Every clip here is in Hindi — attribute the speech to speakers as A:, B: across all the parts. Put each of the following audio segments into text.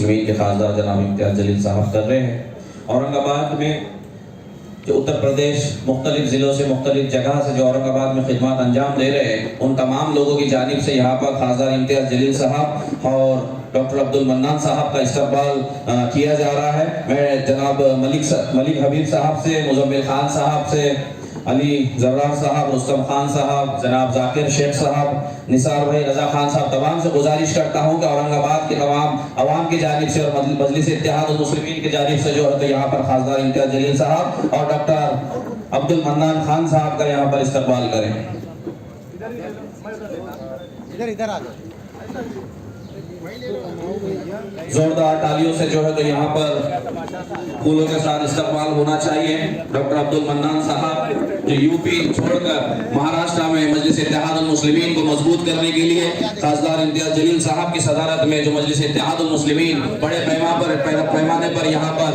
A: मुस्लिमीन के खासदार जनाब इम्तियाज़ जलील साहब कर रहे हैं। औरंगाबाद में जो उत्तर प्रदेश मुख्तलिफ ज़िलों से मुख्तलिफ जगह से जो औरंगाबाद में खिदमत अंजाम दे रहे हैं, उन तमाम लोगों की जानिब से यहाँ पर खासदार इम्तियाज़ जलील साहब और डॉक्टर अब्दुल मन्नान साहब का इस्तकबाल किया जा रहा है। मैं जनाब मलिक हबीब साहब से, मुजम्मिल खान साहब से, अली जर्रार साहब, रुस्तम खान साहब, जनाब जाकिर शेख साहब, निसार भाई, रजा खान साहब, तमाम से गुजारिश करता हूँ कि औरंगाबाद के तमाम अवाम की जानिब से और मजलिस इत्तेहाद मुस्लिमीन की जानिब से जो है तो यहाँ पर खासदार इम्तियाज़ जलील साहब और डॉक्टर अब्दुल मन्नान खान साहब का यहाँ पर इस्तकबाल करें।
B: इधर आ जाओ।
A: जोरदार तालियों से जो है तो यहाँ पर फूलों के साथ इस्तकबाल होना चाहिए। डॉक्टर अब्दुल मन्नान साहब जो यूपी छोड़कर महाराष्ट्र में मजलिस इत्तेहाद मुस्लिमीन को मजबूत करने के लिए खासदार इम्तियाज़ जलील साहब की सदारत में जो मजलिस इत्तेहाद मुस्लिमीन बड़े पैमाने पर यहाँ पर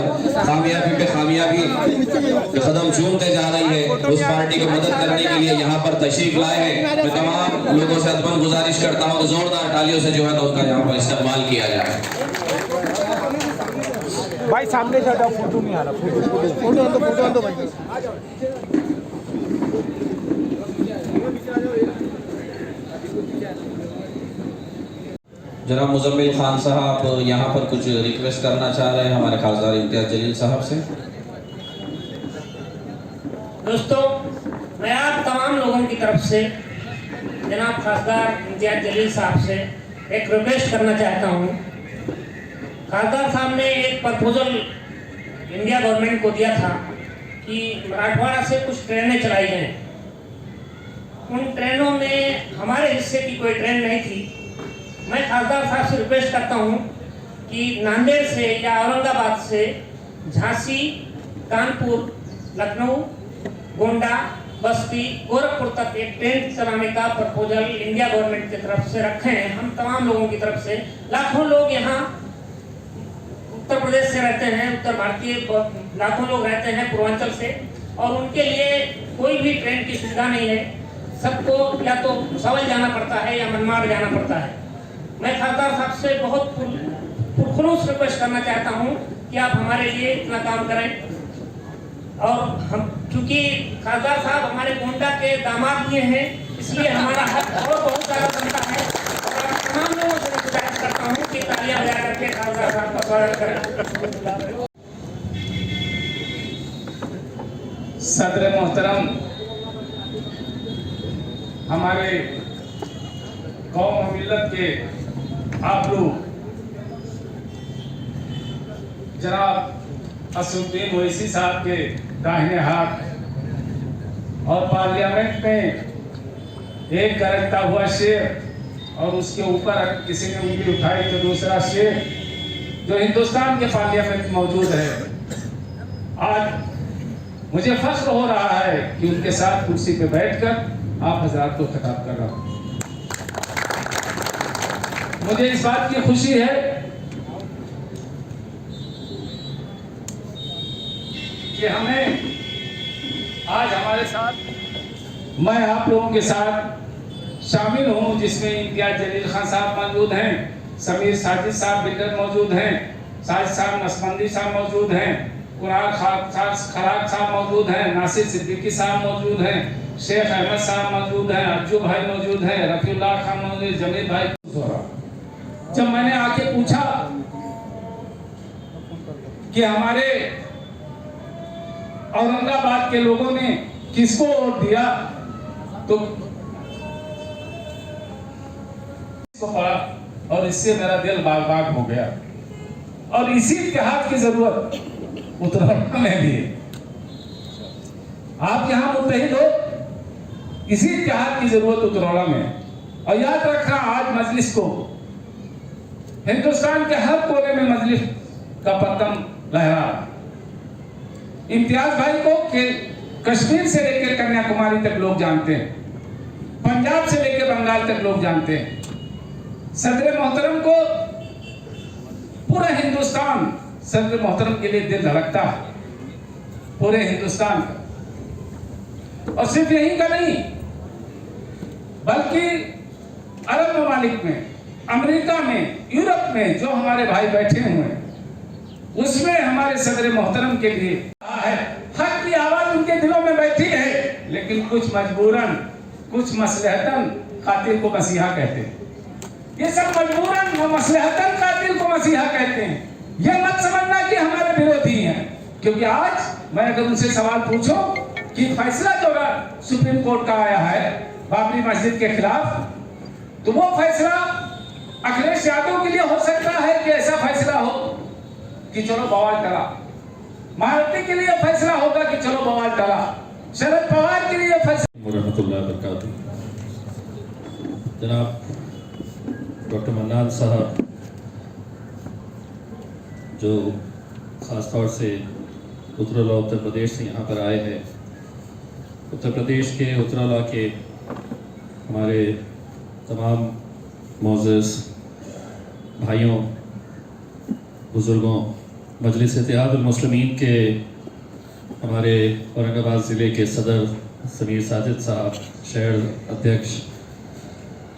A: कामयाबी पे कामयाबी कदम चूमते जा रही है, उस पार्टी को मदद करने के लिए यहाँ पर तशरीफ लाए हैं। मैं तमाम लोगों से अदबन गुजारिश करता हूँ कि जोरदार तालियों से जो है तो उनका यहाँ पर इस्तेमाल किया जाए।
B: भाई सामने से हटाओ, फोटो नहीं आ रहा। फोटो दो भाई।
A: जनाब मुजम्मिल खान साहब यहाँ पर कुछ रिक्वेस्ट करना चाह रहे हैं हमारे खासदार इम्तियाज़ जलील साहब से।
C: दोस्तों, मैं आप तमाम लोगों की तरफ से जनाब खासदार इम्तियाज़ जलील साहब से एक रिक्वेस्ट करना चाहता हूँ। खासदार साहब ने एक प्रपोजल इंडिया गवर्नमेंट को दिया था कि मराठवाड़ा से कुछ ट्रेनें चलाई जाएं। उन ट्रेनों में हमारे हिस्से की कोई ट्रेन नहीं थी। मैं खासदार साहब से रिक्वेस्ट करता हूँ कि नांदेड़ से या औरंगाबाद से झांसी, कानपुर, लखनऊ, गोंडा, बस्ती, गोरखपुर तक एक ट्रेन चलाने का प्रपोजल इंडिया गवर्नमेंट की तरफ से रखे हैं। हम तमाम लोगों की तरफ से, लाखों लोग यहाँ उत्तर प्रदेश से रहते हैं, उत्तर भारतीय लाखों लोग रहते हैं पूर्वांचल से, और उनके लिए कोई भी ट्रेन की सुविधा नहीं है। सबको या तो भुसावल जाना पड़ता है या मनमाड़ जाना पड़ता है। मैं खासदार साहब से बहुत पुरखुलूस रिक्वेस्ट करना चाहता हूँ कि आप हमारे लिए इतना काम करें। और हम चूंकि खासदार साहब हमारे गोंडा के दामाद भी हैं, इसलिए हमारा हक और बहुत ज़्यादा बनता है। और तमाम लोगों से गुजारिश करता हूँ कि तालियां बजा करके खासदार साहब का स्वागत करें।
D: सदर मोहतरम, हमारे कौम मिल्लत के आप लोग जनाब असुद्दीन ओवैसी साहब के दाहिने हाथ और पार्लियामेंट में एक गरजता हुआ शेर और उसके ऊपर किसी ने उंगली उठाई तो दूसरा शेर जो हिंदुस्तान के पार्लियामेंट में मौजूद है। आज मुझे फख्र हो रहा है कि उनके साथ कुर्सी पे बैठकर आप हजरात को खिताब कर रहा हूं। मुझे इस बात की खुशी है कि हमें आज हमारे साथ, मैं आप लोगों के साथ शामिल हूं, जिसमें इम्तियाज़ जलील खान साहब मौजूद हैं, समीर साजिद साहब बिल्डर मौजूद हैं, साजिद साहब नसबंदी साहब मौजूद हैं, कुरान खराक साहब मौजूद हैं, नासिर सिद्दीकी साहब मौजूद हैं, शेख अहमद साहब मौजूद हैं, अज्जू भाई मौजूद हैं, रफीउल्लाह खान मौजूद हैं, जमील भाई। जब मैंने आके पूछा कि हमारे औरंगाबाद के लोगों ने किसको वोट दिया, तो इसको पढ़ा और इससे मेरा दिल बाग बाग हो गया। और इसी इत्तेहाद की जरूरत उत्तराखंड में भी है। आप यहां मुत्तहिद हो, इसी इत्तेहाद की जरूरत उत्तराखंड में है। और याद रखना, आज मजलिस को हिंदुस्तान के हर कोने में मजलिस का पतंग लहरा। इम्तियाज भाई को कश्मीर से लेकर कन्याकुमारी तक लोग जानते हैं, पंजाब से लेकर बंगाल तक लोग जानते हैं। सदर मोहतरम को पूरा हिंदुस्तान सदर मोहतरम के लिए दिल धड़कता है, पूरे हिंदुस्तान का। और सिर्फ यही का नहीं, बल्कि अरब ममालिक में अमेरिका में, यूरोप में जो हमारे भाई बैठे हुए हैं, उसमें हमारे सदर मोहतरम के लिए है, हक की आवाज उनके दिलों में बैठी है, लेकिन कुछ मजबूरन, कुछ मसलहतन कातिल को मसीहा कहते हैं। ये सब मजबूरन व मसलहतन कातिल को मसीहा कहते हैं। ये मत समझना कि हमारे विरोधी हैं, क्योंकि आज मैं अगर उनसे सवाल पूछूं कि फैसला जो सुप्रीम कोर्ट का आया है बाबरी मस्जिद के खिलाफ, तो वो फैसला अखिलेश यादव के लिए हो सकता है कि ऐसा फैसला हो कि चलो बवाल टला, मायावती के लिए फैसला होगा कि चलो बवाल टला, शरद पवार के लिए फैसला।
E: रहमतुल्लाह बरकातहू। जनाब डॉक्टर मन्नान साहब जो ख़ास तौर से उत्तरला उत्तर प्रदेश से यहाँ पर आए हैं, उत्तर प्रदेश के उत्तरला के हमारे तमाम मोअज़्ज़ज़ भाइयों, बुज़ुर्गों, मजलिस इत्तेहादुल मुस्लिमीन के हमारे औरंगाबाद ज़िले के सदर समीर साजिद साहब, शहर अध्यक्ष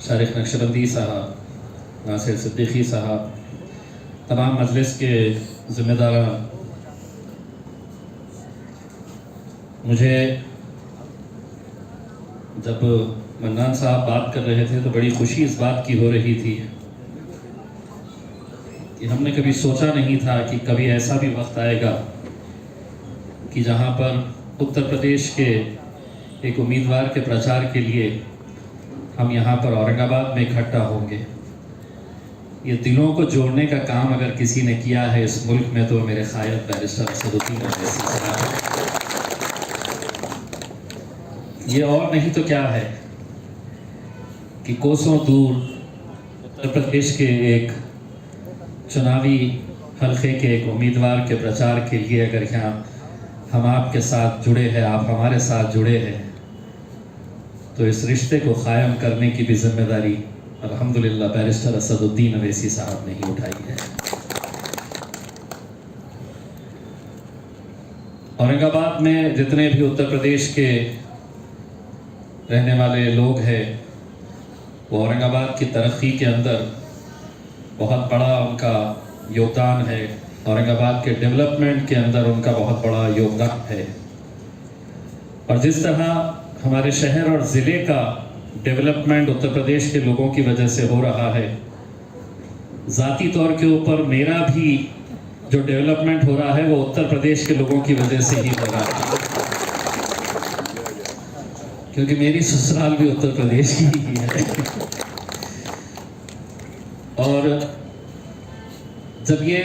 E: शारिक नक्शबंदी साहब, नासिर सिद्दीकी साहब, तमाम मजलिस के ज़िम्मेदारान, मुझे जब मन्नान साहब बात कर रहे थे तो बड़ी खुशी इस बात की हो रही थी कि हमने कभी सोचा नहीं था कि कभी ऐसा भी वक्त आएगा कि जहाँ पर उत्तर प्रदेश के एक उम्मीदवार के प्रचार के लिए हम यहाँ पर औरंगाबाद में इकट्ठा होंगे। ये दिलों को जोड़ने का काम अगर किसी ने किया है इस मुल्क में तो मेरे ख़ायद बैरिस्टर असदुद्दीन ओवैसी साहब। ये और नहीं तो क्या है कि कोसों दूर उत्तर प्रदेश के एक चुनावी हल्के के एक उम्मीदवार के प्रचार के लिए अगर यहाँ हम आपके साथ जुड़े हैं, आप हमारे साथ जुड़े हैं, तो इस रिश्ते को कायम करने की भी जिम्मेदारी अल्हम्दुलिल्लाह बैरिस्टर असदुद्दीन ओवैसी साहब ने ही उठाई है। औरंगाबाद में जितने भी उत्तर प्रदेश के रहने वाले लोग हैं, वो औरंगाबाद की तरक्की के अंदर बहुत बड़ा उनका योगदान है, औरंगाबाद के डेवलपमेंट के अंदर उनका बहुत बड़ा योगदान है। और जिस तरह हमारे शहर और ज़िले का डेवलपमेंट उत्तर प्रदेश के लोगों की वजह से हो रहा है, ज़ाती तौर के ऊपर मेरा भी जो डेवलपमेंट हो रहा है वो उत्तर प्रदेश के लोगों की वजह से ही हो रहा है, क्योंकि मेरी ससुराल भी उत्तर प्रदेश की ही है। और जब ये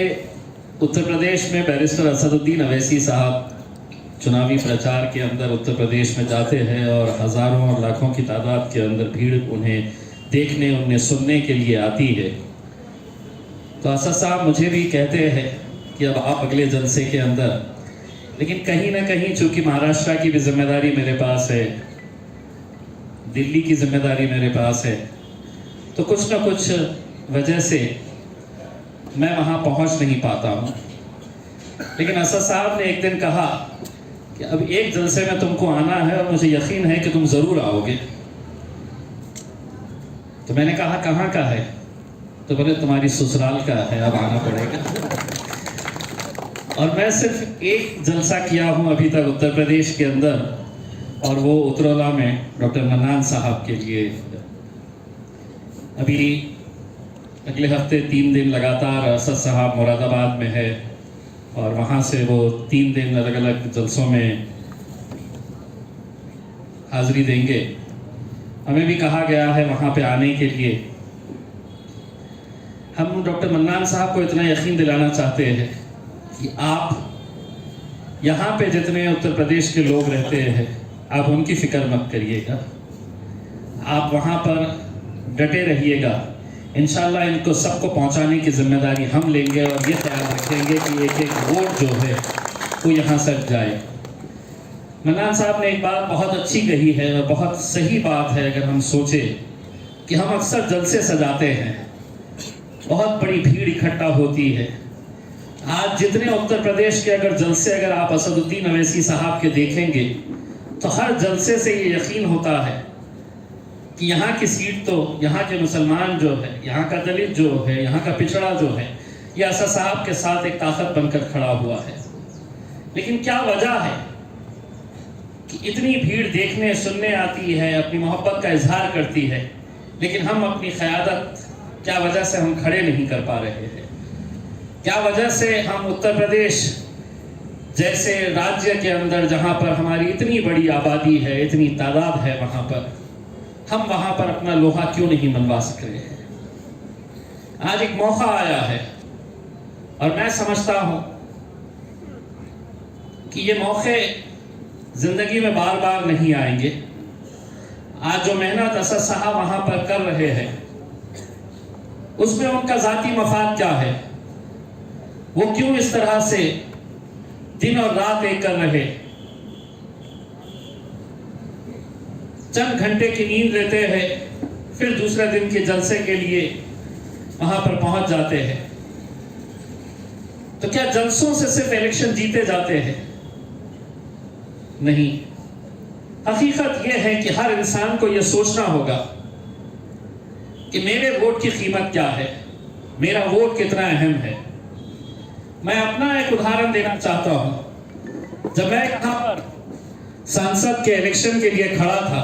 E: उत्तर प्रदेश में बैरिस्टर असदुद्दीन ओवैसी साहब चुनावी प्रचार के अंदर उत्तर प्रदेश में जाते हैं और हज़ारों और लाखों की तादाद के अंदर भीड़ उन्हें देखने, उन्हें सुनने के लिए आती है, तो असद साहब मुझे भी कहते हैं कि अब आप अगले जलसे के अंदर, लेकिन कहीं ना कहीं चूँकि महाराष्ट्र की भी जिम्मेदारी मेरे पास है, दिल्ली की जिम्मेदारी मेरे पास है, तो कुछ ना कुछ वजह से मैं वहाँ पहुँच नहीं पाता हूँ। लेकिन असद साहब ने एक दिन कहा कि अब एक जलसे में तुमको आना है और मुझे यकीन है कि तुम ज़रूर आओगे। तो मैंने कहा कहाँ का है? तो बोले तुम्हारी ससुराल का है, अब आना पड़ेगा। और मैं सिर्फ एक जलसा किया हूँ अभी तक उत्तर प्रदेश के अंदर, और वो उत्तरला में डॉक्टर मन्नान साहब के लिए। अभी अगले हफ्ते 3 दिन लगातार असद साहब मुरादाबाद में है और वहाँ से वो 3 दिन अलग अलग जलसों में हाज़िरी देंगे। हमें भी कहा गया है वहाँ पे आने के लिए। हम डॉक्टर मन्नान साहब को इतना यकीन दिलाना चाहते हैं कि आप यहाँ पे जितने उत्तर प्रदेश के लोग रहते हैं, आप उनकी फ़िक्र मत करिएगा, आप वहाँ पर डटे रहिएगा। इंशाल्लाह इनको सबको पहुँचाने की जिम्मेदारी हम लेंगे और ये ख्याल रखेंगे कि एक एक वोट जो है वो यहाँ सट जाए। मन्नान साहब ने एक बात बहुत अच्छी कही है और बहुत सही बात है। अगर हम सोचें कि हम अक्सर जलसे सजाते हैं, बहुत बड़ी भीड़ इकट्ठा होती है। आज जितने उत्तर प्रदेश के अगर जलसे अगर आप असदुद्दीन ओवैसी साहब के देखेंगे तो हर जलसे से ये यकीन होता है कि यहाँ की सीट तो यहाँ के मुसलमान जो है, यहाँ का दलित जो है, यहाँ का पिछड़ा जो है, ये असद साहब के साथ एक ताकत बनकर खड़ा हुआ है। लेकिन क्या वजह है कि इतनी भीड़ देखने सुनने आती है, अपनी मोहब्बत का इजहार करती है, लेकिन हम अपनी क़यादत क्या वजह से हम खड़े नहीं कर पा रहे हैं? क्या वजह से हम उत्तर प्रदेश जैसे राज्य के अंदर, जहाँ पर हमारी इतनी बड़ी आबादी है, इतनी तादाद है, वहाँ पर हम वहाँ पर अपना लोहा क्यों नहीं मनवा सक रहे हैं? आज एक मौका आया है और मैं समझता हूँ कि ये मौके जिंदगी में बार बार नहीं आएंगे। आज जो मेहनत असद साहब वहाँ पर कर रहे हैं, उसमें उनका जाती मफाद क्या है? वो क्यों इस तरह से दिन और रात एक कर रहे? चंद घंटे की नींद लेते हैं, फिर दूसरे दिन के जलसे के लिए वहां पर पहुंच जाते हैं। तो क्या जलसों से सिर्फ इलेक्शन जीते जाते हैं? नहीं। हकीकत यह है कि हर इंसान को यह सोचना होगा कि मेरे वोट की कीमत क्या है, मेरा वोट कितना अहम है। मैं अपना एक उदाहरण देना चाहता हूं। जब मैं यहाँ पर सांसद के इलेक्शन के लिए खड़ा था,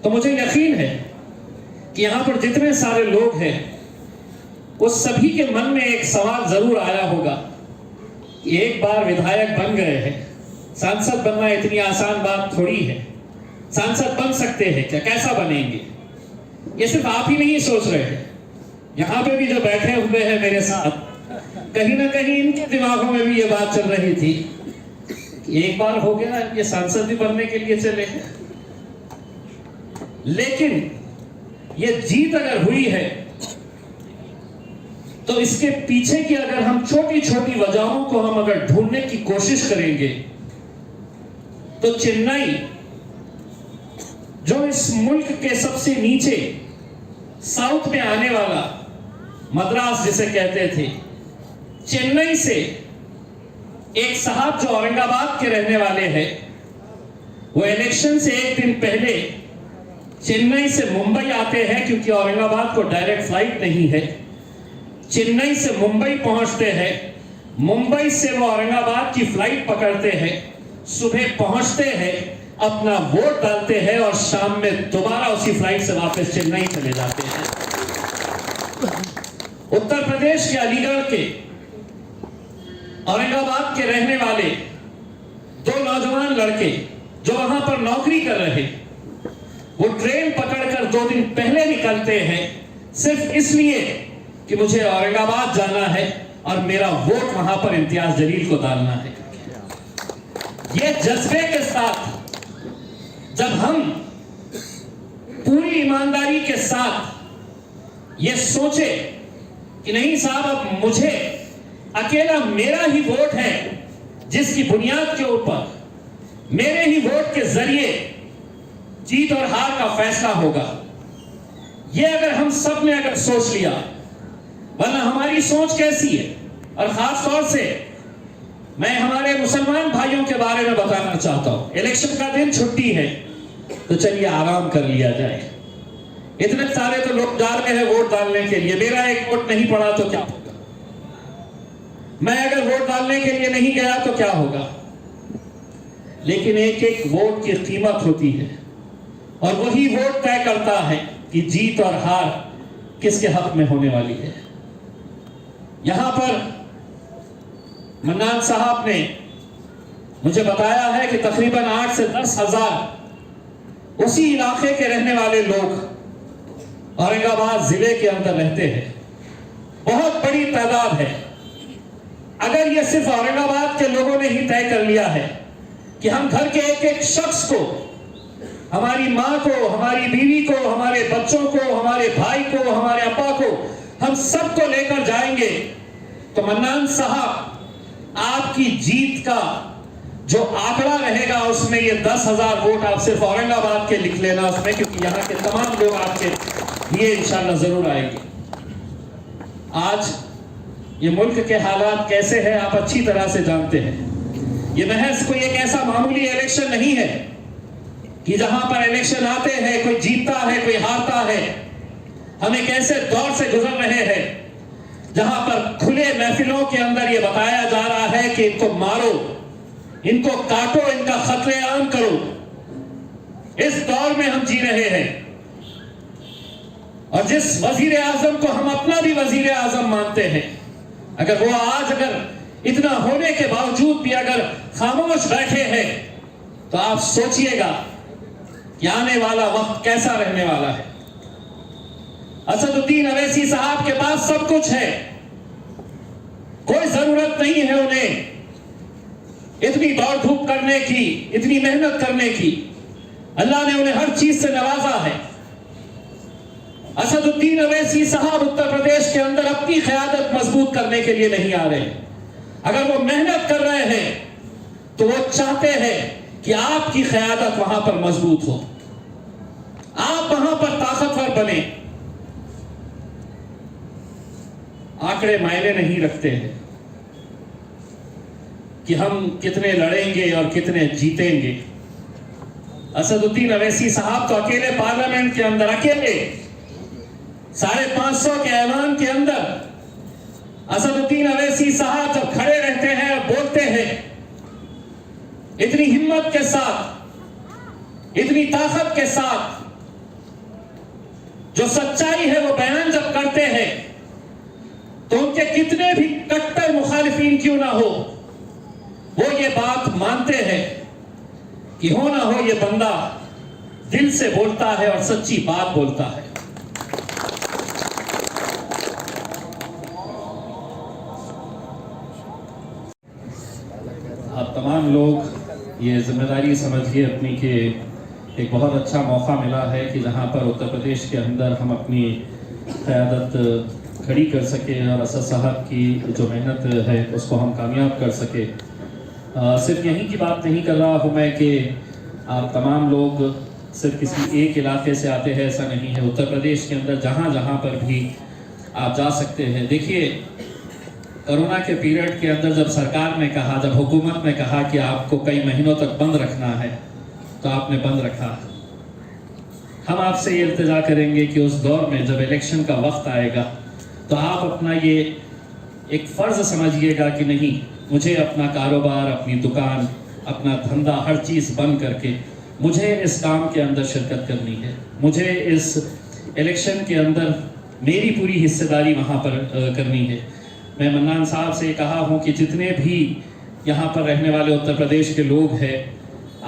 E: तो मुझे यकीन है कि यहाँ पर जितने सारे लोग हैं, वो सभी के मन में एक सवाल जरूर आया होगा कि एक बार विधायक बन गए हैं, सांसद बनना इतनी आसान बात थोड़ी है। सांसद बन सकते हैं क्या? कैसा बनेंगे? ये सिर्फ आप ही नहीं सोच रहे हैं, यहाँ पे भी जो बैठे हुए हैं मेरे साथ, कहीं ना कहीं इनके दिमागों में भी ये बात चल रही थी कि एक बार हो गया, ये सांसद भी बनने के लिए चले हैं। लेकिन ये जीत अगर हुई है, तो इसके पीछे की अगर हम छोटी छोटी वजहों को हम अगर ढूंढने की कोशिश करेंगे, तो चेन्नई, जो इस मुल्क के सबसे नीचे साउथ में आने वाला मद्रास जिसे कहते थे, चेन्नई से एक साहब जो औरंगाबाद के रहने वाले हैं, वो इलेक्शन से एक दिन पहले चेन्नई से मुंबई आते हैं, क्योंकि औरंगाबाद को डायरेक्ट फ्लाइट नहीं है। चेन्नई से मुंबई पहुंचते हैं, मुंबई से वो औरंगाबाद की फ्लाइट पकड़ते हैं, सुबह पहुंचते हैं, अपना वोट डालते हैं और शाम में दोबारा उसी फ्लाइट से वापस चेन्नई चले जाते हैं। उत्तर प्रदेश के अलीगढ़ के औरंगाबाद के रहने वाले दो नौजवान लड़के जो वहां पर नौकरी कर रहे, वो ट्रेन पकड़कर 2 दिन पहले निकलते हैं, सिर्फ इसलिए कि मुझे औरंगाबाद जाना है और मेरा वोट वहां पर इम्तियाज जलील को डालना है। ये जज्बे के साथ जब हम पूरी ईमानदारी के साथ ये सोचे कि नहीं साहब, अब मुझे अकेला मेरा ही वोट है जिसकी बुनियाद के ऊपर मेरे ही वोट के जरिए जीत और हार का फैसला होगा, ये अगर हम सब ने अगर सोच लिया, वरना हमारी सोच कैसी है। और खास तौर से मैं हमारे मुसलमान भाइयों के बारे में बताना चाहता हूं। इलेक्शन का दिन, छुट्टी है, तो चलिए आराम कर लिया जाए। इतने सारे तो लोग जा रहे हैं वोट डालने के लिए, मेरा एक वोट नहीं पड़ा तो क्या होगा? मैं अगर वोट डालने के लिए नहीं गया तो क्या होगा? लेकिन एक एक वोट की कीमत होती है और वही वोट तय करता है कि जीत और हार किसके हक में होने वाली है। यहां पर मन्नान साहब ने मुझे बताया है कि तकरीबन 8 से 10 हजार उसी इलाके के रहने वाले लोग औरंगाबाद जिले के अंदर रहते हैं। बहुत बड़ी तादाद है। अगर ये सिर्फ औरंगाबाद के लोगों ने ही तय कर लिया है कि हम घर के एक एक शख्स को, हमारी माँ को, हमारी बीवी को, हमारे बच्चों को, हमारे भाई को, हमारे अब्बा को, हम सबको लेकर जाएंगे, तो मन्नान साहब, आपकी जीत का जो आंकड़ा रहेगा उसमें ये 10,000 वोट आप सिर्फ औरंगाबाद के लिख लेना उसमें, क्योंकि यहाँ के तमाम लोग आपके लिए इंशाल्लाह जरूर आएंगे। आज ये मुल्क के हालात कैसे हैं आप अच्छी तरह से जानते हैं। ये महज कोई एक ऐसा मामूली इलेक्शन नहीं है। कि जहां पर इलेक्शन आते हैं, कोई जीतता है, कोई हारता है, हम एक ऐसे दौर से गुजर रहे हैं जहां पर खुले महफिलों के अंदर यह बताया जा रहा है कि इनको मारो, इनको काटो, इनका कत्लेआम करो। इस दौर में हम जी रहे हैं और जिस वजीर आजम को हम अपना भी वजीर आजम मानते हैं, अगर वो आज इतना होने के बावजूद भी अगर खामोश बैठे हैं, तो आप सोचिएगा कि आने वाला वक्त कैसा रहने वाला है। असदुद्दीन अवैसी साहब के पास सब कुछ है, कोई जरूरत नहीं है उन्हें इतनी दौड़ धूप करने की, इतनी मेहनत करने की। अल्लाह ने उन्हें हर चीज से नवाजा है। असदुद्दीन अवैसी साहब उत्तर प्रदेश के अंदर अपनी क़यादत मजबूत करने के लिए नहीं आ रहे। अगर वो मेहनत कर रहे हैं तो वो चाहते हैं कि आपकी क़यादत वहां पर मजबूत हो, आप वहां पर ताकतवर बने। आंकड़े मायने नहीं रखते हैं कि हम कितने लड़ेंगे और कितने जीतेंगे। असदुद्दीन अवैसी साहब तो अकेले पार्लियामेंट के अंदर, अकेले 550 के ऐलान के अंदर असदुद्दीन अवैसी साहब जब खड़े रहते हैं और बोलते हैं, इतनी हिम्मत के साथ, इतनी ताकत के साथ, जो सच्चाई है वो बयान जब करते हैं, तो उनके कितने भी कट्टर मुखालिफिन क्यों ना हो, वो ये बात मानते हैं कि हो ना हो ये बंदा दिल से बोलता है और सच्ची बात बोलता है। आप तमाम लोग ये जिम्मेदारी समझिए अपनी कि एक बहुत अच्छा मौका मिला है कि जहां पर उत्तर प्रदेश के अंदर हम अपनी क़यादत खड़ी कर सके और असद साहब की जो मेहनत है उसको हम कामयाब कर सके। सिर्फ यहीं की बात नहीं कर रहा हूँ मैं कि आप तमाम लोग सिर्फ किसी एक इलाके से आते हैं, ऐसा नहीं है। उत्तर प्रदेश के अंदर जहाँ जहाँ पर भी आप जा सकते हैं। देखिए, कोरोना के पीरियड के अंदर जब सरकार ने कहा, जब हुकूमत ने कहा कि आपको कई महीनों तक बंद रखना है, तो आपने बंद रखा। हम आपसे ये इल्तिजा करेंगे कि उस दौर में जब इलेक्शन का वक्त आएगा तो आप अपना ये एक फ़र्ज़ समझिएगा कि नहीं, मुझे अपना कारोबार, अपनी दुकान, अपना धंधा, हर चीज़ बंद करके मुझे इस काम के अंदर शिरकत करनी है। मुझे इस इलेक्शन के अंदर मेरी पूरी हिस्सेदारी वहाँ पर करनी है। मैं मन्नान साहब से कहा हूँ कि जितने भी यहाँ पर रहने वाले उत्तर प्रदेश के लोग हैं,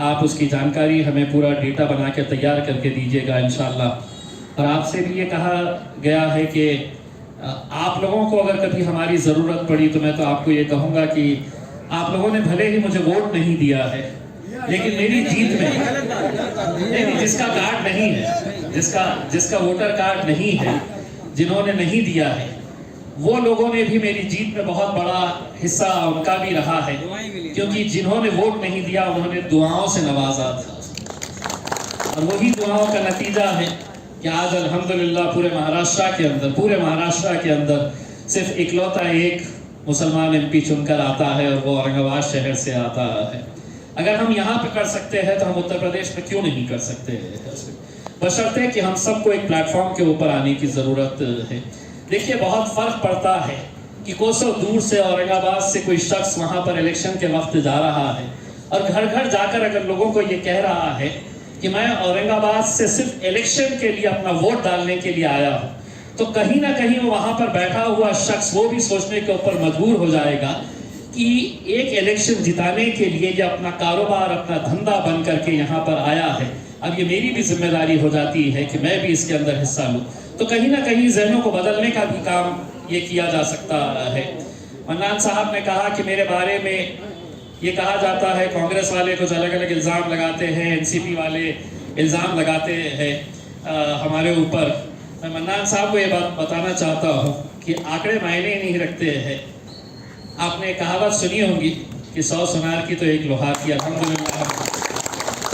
E: आप उसकी जानकारी हमें पूरा डेटा बना के तैयार करके दीजिएगा इंशाअल्लाह। और आपसे भी ये कहा गया है कि आप लोगों को अगर कभी हमारी ज़रूरत पड़ी तो मैं तो आपको ये कहूँगा कि आप लोगों ने भले ही मुझे वोट नहीं दिया है, लेकिन मेरी जीत में नहीं, जिसका कार्ड नहीं है, जिसका वोटर कार्ड नहीं है, जिन्होंने नहीं दिया है, वो लोगों ने भी मेरी जीत में बहुत बड़ा हिस्सा उनका भी रहा है, क्योंकि जिन्होंने वोट नहीं दिया उन्होंने दुआओं से नवाजा था। और वही दुआओं का नतीजा है कि आज अल्हम्दुलिल्लाह पूरे महाराष्ट्र के अंदर सिर्फ इकलौता एक मुसलमान एमपी चुनकर आता है और वो औरंगाबाद शहर से आता है। अगर हम यहाँ पे कर सकते हैं तो हम उत्तर प्रदेश में क्यों नहीं कर सकते हैं? बशर्ते कि हम सबको एक प्लेटफॉर्म के ऊपर आने की ज़रूरत है। देखिए, बहुत फ़र्क पड़ता है कि कोसों दूर से औरंगाबाद से कोई शख्स वहाँ पर इलेक्शन के वक्त जा रहा है और घर घर जाकर अगर लोगों को ये कह रहा है कि मैं औरंगाबाद से सिर्फ इलेक्शन के लिए अपना वोट डालने के लिए आया हूँ, तो कहीं ना कहीं वो वहाँ पर बैठा हुआ शख्स वो भी सोचने के ऊपर मजबूर हो जाएगा कि एक इलेक्शन जिताने के लिए ये अपना कारोबार, अपना धंधा बंद करके यहाँ पर आया है। अब ये मेरी भी जिम्मेदारी हो जाती है कि मैं भी इसके अंदर हिस्सा लूँ। तो कहीं ना कहीं जहनों को बदलने का भी काम ये किया जा सकता है। मन्नान साहब ने कहा कि मेरे बारे में ये कहा जाता है, कांग्रेस वाले कुछ अलग अलग इल्ज़ाम लगाते हैं, एनसीपी वाले इल्ज़ाम लगाते हैं हमारे ऊपर। मैं मन्नान साहब को ये बात बताना चाहता हूँ कि आंकड़े मायने नहीं रखते हैं। आपने कहावत सुनी होगी कि 100 सुनार की तो एक लोहार की। अल्हम्दुलिल्लाह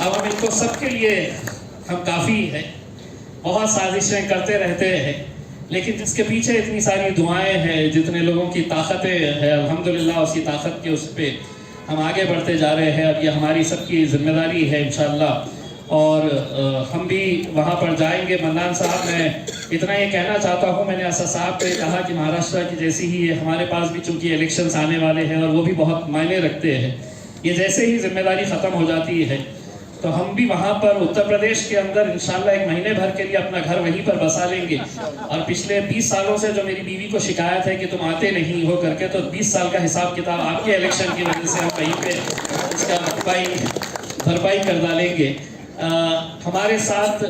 E: अब हम इनको सबके लिए हम काफ़ी है। बहुत साजिशें करते रहते हैं, लेकिन जिसके पीछे इतनी सारी दुआएं हैं, जितने लोगों की ताकतें हैं, अल्हम्दुलिल्लाह उसी ताकत के उस पर हम आगे बढ़ते जा रहे हैं। अब ये हमारी सबकी जिम्मेदारी है इंशाअल्लाह और हम भी वहाँ पर जाएंगे। मन्नान साहब, मैं इतना ये कहना चाहता हूँ, मैंने असद साहब को कहा कि महाराष्ट्र की जैसी ही हमारे पास भी चूँकि इलेक्शंस आने वाले हैं और वो भी बहुत मायने रखते हैं, ये जैसे ही जिम्मेदारी ख़त्म हो जाती है तो हम भी वहाँ पर उत्तर प्रदेश के अंदर इंशाल्लाह 1 महीने भर के लिए अपना घर वहीं पर बसा लेंगे। और पिछले 20 सालों से जो मेरी बीवी को शिकायत है कि तुम आते नहीं हो करके, तो 20 साल का हिसाब किताब आपके इलेक्शन की वजह से हम कहीं पे इसका भरपाई कर डालेंगे। हमारे साथ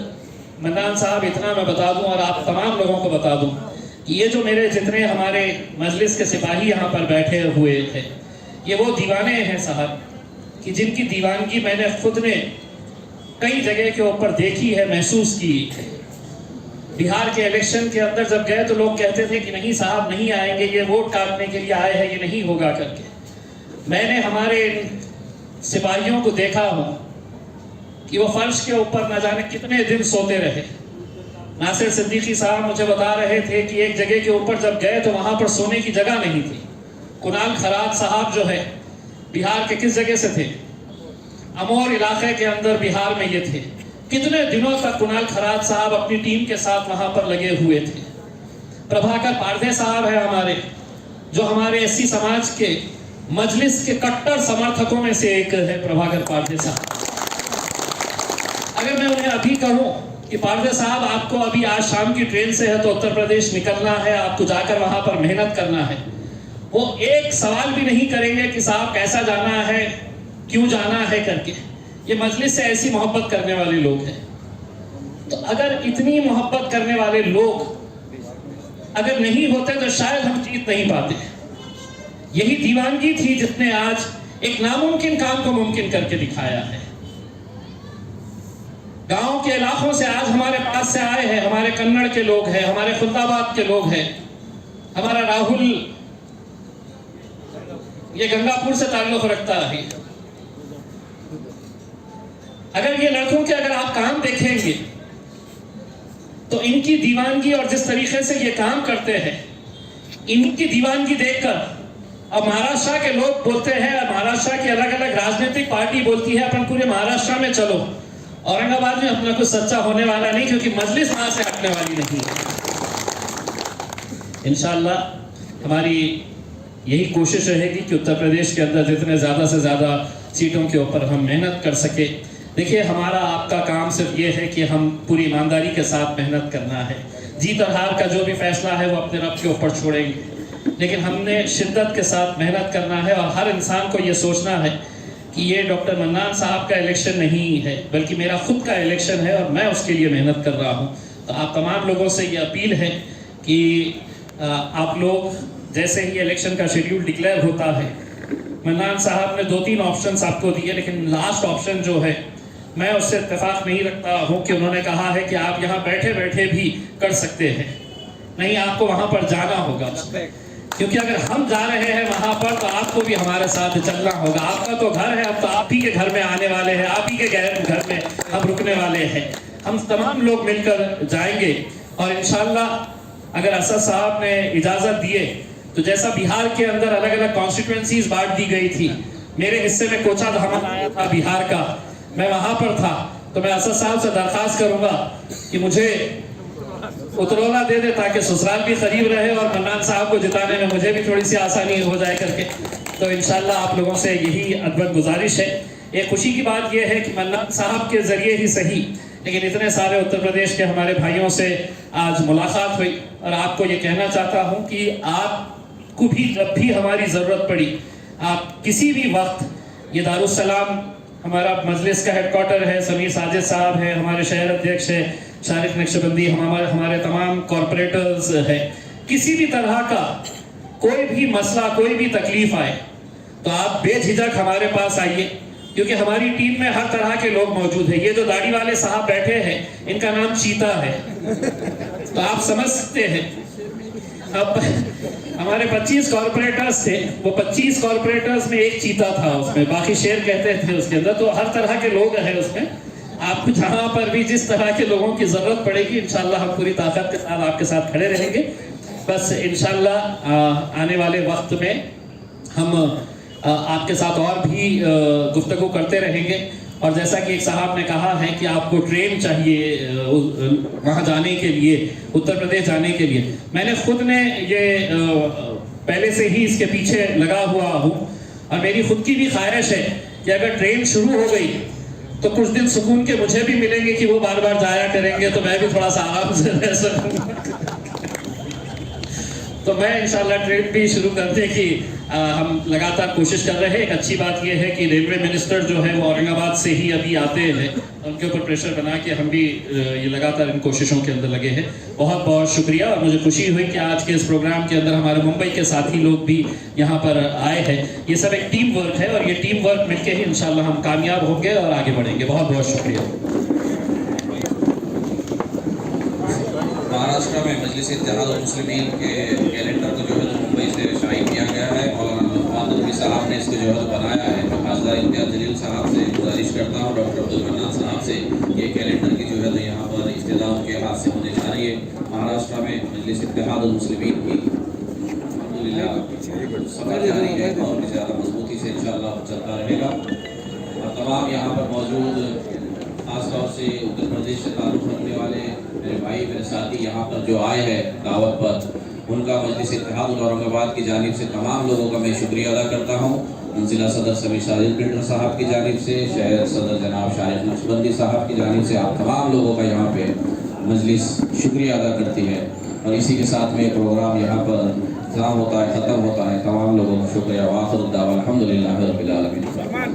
E: मन्नान साहब, इतना मैं बता दूं और आप तमाम लोगों को बता दूं कि ये जो मेरे जितने हमारे मजलिस के सिपाही यहाँ पर बैठे हुए हैं, ये वो दीवाने हैं साहब कि जिनकी दीवानगी मैंने खुद ने कई जगह के ऊपर देखी है, महसूस की है। बिहार के इलेक्शन के अंदर जब गए तो लोग कहते थे कि नहीं साहब नहीं आएंगे, ये वोट काटने के लिए आए हैं, ये नहीं होगा करके। मैंने हमारे सिपाहियों को देखा हूँ कि वो फर्श के ऊपर न जाने कितने दिन सोते रहे। नासिर सिद्दीकी साहब मुझे बता रहे थे कि एक जगह के ऊपर जब गए तो वहाँ पर सोने की जगह नहीं थी। कुणाल खरात साहब जो है बिहार के किस जगह से थे, अमोर इलाके के अंदर बिहार में ये थे। कितने दिनों तक कुणाल खरात साहब अपनी टीम के साथ वहाँ पर लगे हुए थे। प्रभाकर पारधे साहब है हमारे, जो हमारे एससी समाज के मजलिस के कट्टर समर्थकों में से एक है प्रभाकर पारधे साहब। अगर मैं उन्हें अभी कहूं कि पारधे साहब आपको अभी आज शाम की ट्रेन से है तो उत्तर प्रदेश निकलना है, आपको जाकर वहां पर मेहनत करना है, वो एक सवाल भी नहीं करेंगे कि साहब कैसा जाना है, क्यों जाना है करके। ये मजलिस से ऐसी मोहब्बत करने वाले लोग हैं। तो अगर इतनी मोहब्बत करने वाले लोग अगर नहीं होते तो शायद हम जीत नहीं पाते। यही दीवानगी थी जिसने आज एक नामुमकिन काम को मुमकिन करके दिखाया है। गांव के इलाकों से आज हमारे पास से आए हैं, हमारे कन्नड़ के लोग हैं, हमारे खुलदाबाद के लोग हैं, हमारा राहुल ये गंगापुर से ताल्लुक रखता है। अगर ये लड़कों के अगर आप काम देखेंगे तो इनकी दीवानगी और जिस तरीके से ये काम करते हैं, इनकी दीवानगी देखकर अब महाराष्ट्र के लोग बोलते हैं, महाराष्ट्र की अलग अलग राजनीतिक पार्टी बोलती है अपन पूरे महाराष्ट्र में चलो। औरंगाबाद में अपना कुछ सच्चा होने वाला नहीं, क्योंकि मजलिस वहां से हटने वाली नहीं है। इंशाअल्लाह हमारी यही कोशिश रहेगी कि उत्तर प्रदेश के अंदर जितने ज़्यादा से ज़्यादा सीटों के ऊपर हम मेहनत कर सके। देखिए, हमारा आपका काम सिर्फ ये है कि हम पूरी ईमानदारी के साथ मेहनत करना है। जीत और हार का जो भी फैसला है वो अपने रब के ऊपर छोड़ेंगे, लेकिन हमने शिद्दत के साथ मेहनत करना है। और हर इंसान को ये सोचना है कि ये डॉक्टर मन्नान साहब का इलेक्शन नहीं है, बल्कि मेरा खुद का इलेक्शन है और मैं उसके लिए मेहनत कर रहा हूँ। तो आप तमाम लोगों से ये अपील है कि आप लोग जैसे ही इलेक्शन का शेड्यूल डिक्लेयर होता है, मन्नान साहब ने 2-3 ऑप्शंस आपको दिए, लेकिन लास्ट ऑप्शन जो है मैं उससे इत्तेफाक नहीं रखता हूँ कि उन्होंने कहा है कि आप यहाँ बैठे बैठे भी कर सकते हैं। नहीं, आपको वहाँ पर जाना होगा, क्योंकि अगर हम जा रहे हैं वहाँ पर तो आपको भी हमारे साथ चलना होगा। आपका तो घर है, अब तो आप ही के घर में आने वाले हैं, आप ही के घर में हम रुकने वाले हैं। हम तमाम लोग मिलकर जाएंगे और इंशाल्लाह अगर असद साहब ने इजाज़त दिए तो जैसा बिहार के अंदर अलग अलग कॉन्स्टिट्यूएंसीज बांट दी गई थी, मेरे हिस्से में कोचा धाम आया था बिहार का, मैं वहां पर था, तो मैं असद साहब से दरख्वास्त करूंगा कि मुझे उतरौला दे दे ताकि ससुराल भी करीब रहे और मन्नान साहब को जिताने में मुझे भी थोड़ी सी आसानी हो जाए करके। तो इंशाल्लाह आप लोगों से यही अदब गुजारिश है। एक खुशी की बात यह है कि मन्नान साहब के जरिए ही सही, लेकिन इतने सारे उत्तर प्रदेश के हमारे भाइयों से आज मुलाकात हुई और आपको ये कहना चाहता हूँ कि आपको भी जब भी हमारी ज़रूरत पड़ी, आप किसी भी वक्त, ये दारुस्सलाम हमारा मजलिस का हेडक्वार्टर है, समीर साजिद साहब है, हमारे शहर अध्यक्ष है शारिक नक्शबंदी, हमारे तमाम कॉरपोरेटर्स हैं, किसी भी तरह का कोई भी मसला, कोई भी तकलीफ आए तो आप बेझिझक हमारे पास आइए, क्योंकि हमारी टीम में हर तरह के लोग मौजूद हैं। ये जो दाढ़ी वाले साहब बैठे हैं, इनका नाम चीता है, तो आप समझ सकते हैं। अब हमारे 25 कॉर्पोरेटर्स थे, वो 25 कॉर्पोरेटर्स में एक चीता था, उसमें बाकी शेर कहते थे उसके अंदर। तो हर तरह के लोग हैं उसमें। आपको जहां पर भी जिस तरह के लोगों की जरूरत पड़ेगी, इंशाल्लाह हम पूरी ताकत के साथ आपके साथ खड़े रहेंगे। बस इंशाल्लाह आने वाले वक्त में हम आपके साथ और भी गुफ्तगू करते रहेंगे और जैसा कि एक साहब ने कहा है कि आपको ट्रेन चाहिए वहाँ जाने के लिए, उत्तर प्रदेश जाने के लिए, मैंने खुद ने ये पहले से ही इसके पीछे लगा हुआ हूँ और मेरी खुद की भी ख्वाहिश है कि अगर ट्रेन शुरू हो गई तो कुछ दिन सुकून के मुझे भी मिलेंगे कि वो बार बार जाया करेंगे तो मैं भी थोड़ा सा आराम से रह सकूँगा। तो मैं इंशाल्लाह ट्रेन भी शुरू करने की हम लगातार कोशिश कर रहे हैं। एक अच्छी बात यह है कि रेलवे मिनिस्टर जो है वो औरंगाबाद से ही अभी आते हैं, उनके ऊपर प्रेशर बना के हम भी ये लगातार इन कोशिशों के अंदर लगे हैं। बहुत बहुत शुक्रिया और मुझे खुशी हुई कि आज के इस प्रोग्राम के अंदर हमारे मुंबई के साथी लोग भी यहाँ पर आए हैं। ये सब एक टीम वर्क है और ये टीम वर्क मिलके ही इंशाल्लाह हम कामयाब होंगे और आगे बढ़ेंगे। बहुत बहुत शुक्रिया।
A: महाराष्ट्र में मजलिस इत्तेहाद मुस्लिमीन के कैलेंडर को जो है मुंबई से शाही किया गया है और नदवी साहब ने इसको जो है बनाया है। मैं खासदार इम्तियाज जलील साहब से गुजारिश करता हूँ, डॉक्टर अब्दुल मन्नान साहब से, ये कैलेंडर की जो है तो यहाँ पर इफ्तिदा उनके हाथ से होने जा रही है। महाराष्ट्र में मजलिस इत्तेहाद मुस्लिमीन की अल्हम्दुलिल्लाह सफर जारी है और भी ज़्यादा मजबूती से इंशाअल्लाह चलता रहेगा। और तमाम यहाँ पर मौजूद खासतौर से उत्तर प्रदेश से ताल्लुक़ रखने वाले मेरे भाई मेरे साथी यहाँ पर जो आए हैं दावत पर, उनका मजलिस इत्तेहाद औरंगाबाद की जानिब से तमाम लोगों का मैं शुक्रिया अदा करता हूँ। जिला सदर समीर साजिद पिंडर साहब की जानिब से, शहर सदर जनाब शारिक नक्शबंदी साहब की जानिब से, आप तमाम लोगों का यहाँ पे मजलिस शुक्रिया अदा करती है। और इसी के साथ में प्रोग्राम यहाँ पर ख़त्म होता है, तमाम लोगों का शुक्रिया। वाखिर दावा अल्हम्दुलिल्लाह रब्बिल आलमीन।